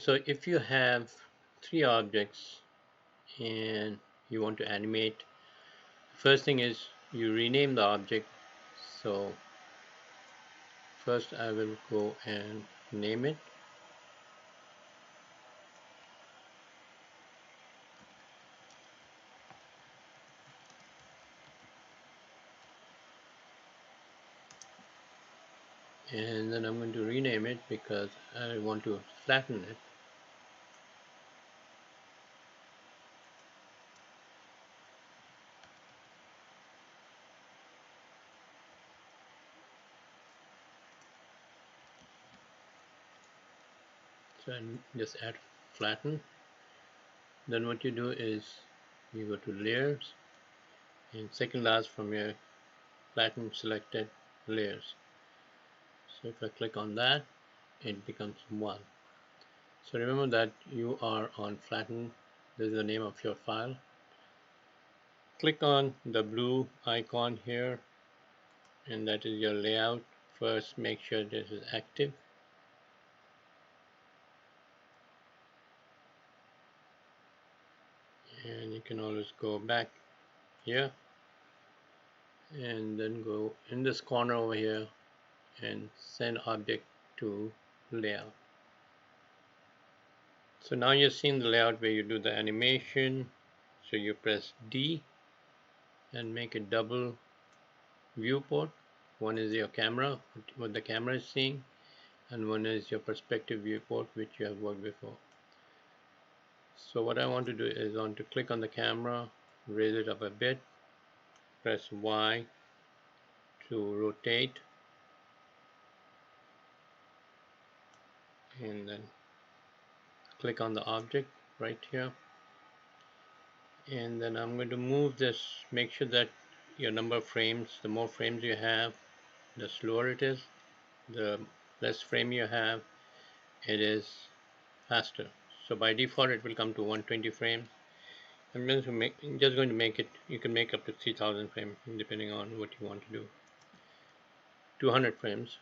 So if you have three objects and you want to animate, first thing is you rename the object. So first I will go and name it, and then I'm going to rename it because I want to flatten it. So I just add flatten. Then what you do is you go to layers and second last from your flatten selected layers. So if I click on that, it becomes 1. So remember that you are on flatten. This is the name of your file. Click on the blue icon here, and that is your layout. First make sure this is active, and you can always go back here and then go in this corner over here and send object to layout. So now you're seeing the layout where you do the animation. So you press D and make a double viewport. One is your camera, what the camera is seeing, and one is your perspective viewport, which you have worked before. So what I want to do is I want to click on the camera, raise it up a bit, press Y to rotate, and then click on the object right here. And then I'm going to move this, make sure that your number of frames, the more frames you have, the slower it is. The less frame you have, it is faster. So by default it will come to 120 frames. I'm just going to make it, you can make up to 3000 frames depending on what you want to do. 200 frames,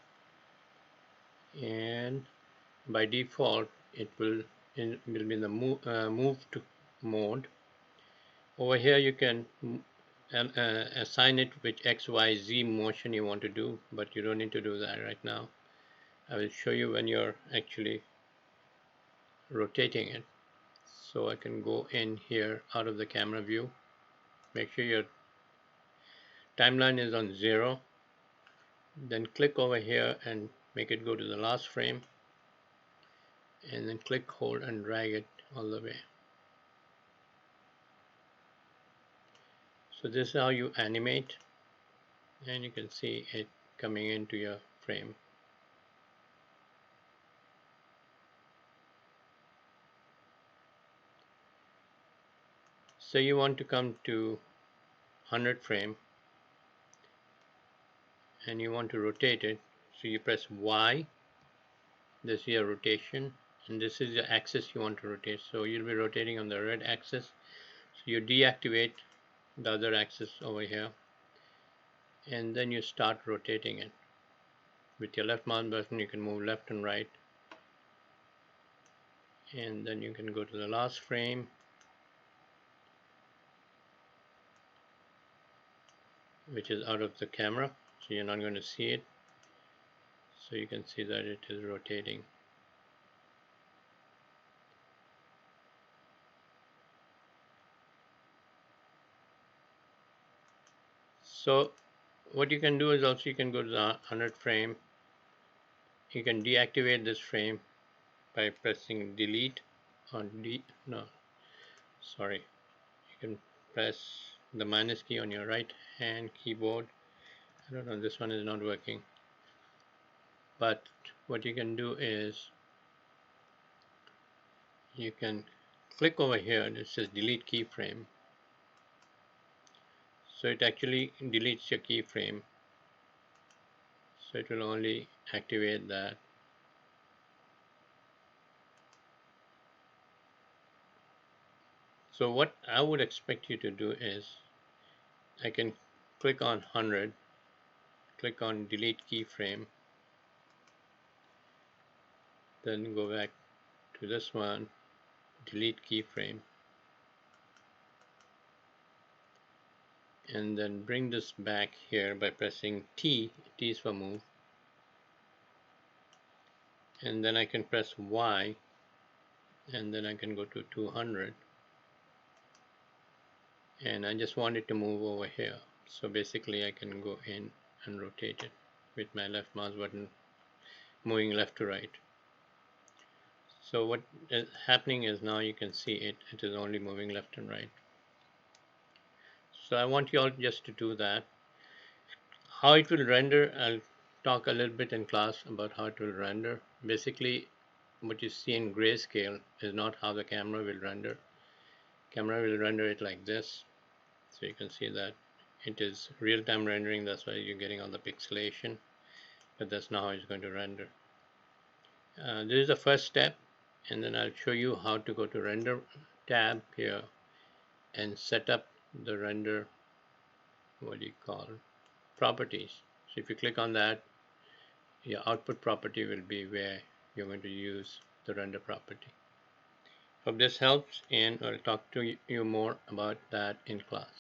and by default it will be in the move to mode. Over here you can assign it which XYZ motion you want to do, but you don't need to do that right now. I will show you when you're actually rotating it. So I can go in here out of the camera view, make sure your timeline is on 0, then click over here and make it go to the last frame, and then click, hold and drag it all the way. So this is how you animate, and you can see it coming into your frame. So you want to come to 100 frame and you want to rotate it, so you press Y. This is your rotation, and this is the axis you want to rotate. So you'll be rotating on the red axis. So you deactivate the other axis over here, and then you start rotating it. With your left mouse button you can move left and right, and then you can go to the last frame, which is out of the camera, so you're not going to see it. So you can see that it is rotating. So what you can do is also you can go to the 100 frame. You can deactivate this frame by pressing delete on sorry, you can press the minus key on your right hand keyboard. I don't know, this one is not working, but what you can do is you can click over here and it says delete keyframe. So it actually deletes your keyframe, so it will only activate that. So what I would expect you to do is I can click on 100, click on delete keyframe, then go back to this one, delete keyframe, and then bring this back here by pressing T. T is for move, and then I can press Y, and then I can go to 200, and I just want it to move over here. So basically I can go in and rotate it with my left mouse button, moving left to right. So what is happening is now you can see it is only moving left and right. So I want you all just to do that. How it will render, I'll talk a little bit in class about how it will render. Basically, what you see in grayscale is not how the camera will render. Camera will render it like this. So you can see that it is real-time rendering, that's why you're getting all the pixelation, but that's not how it's going to render. This is the first step, and then I'll show you how to go to render tab here and set up the render, what do you call it, properties. So if you click on that, your output property will be where you're going to use the render property. Hope this helps, and I'll talk to you more about that in class.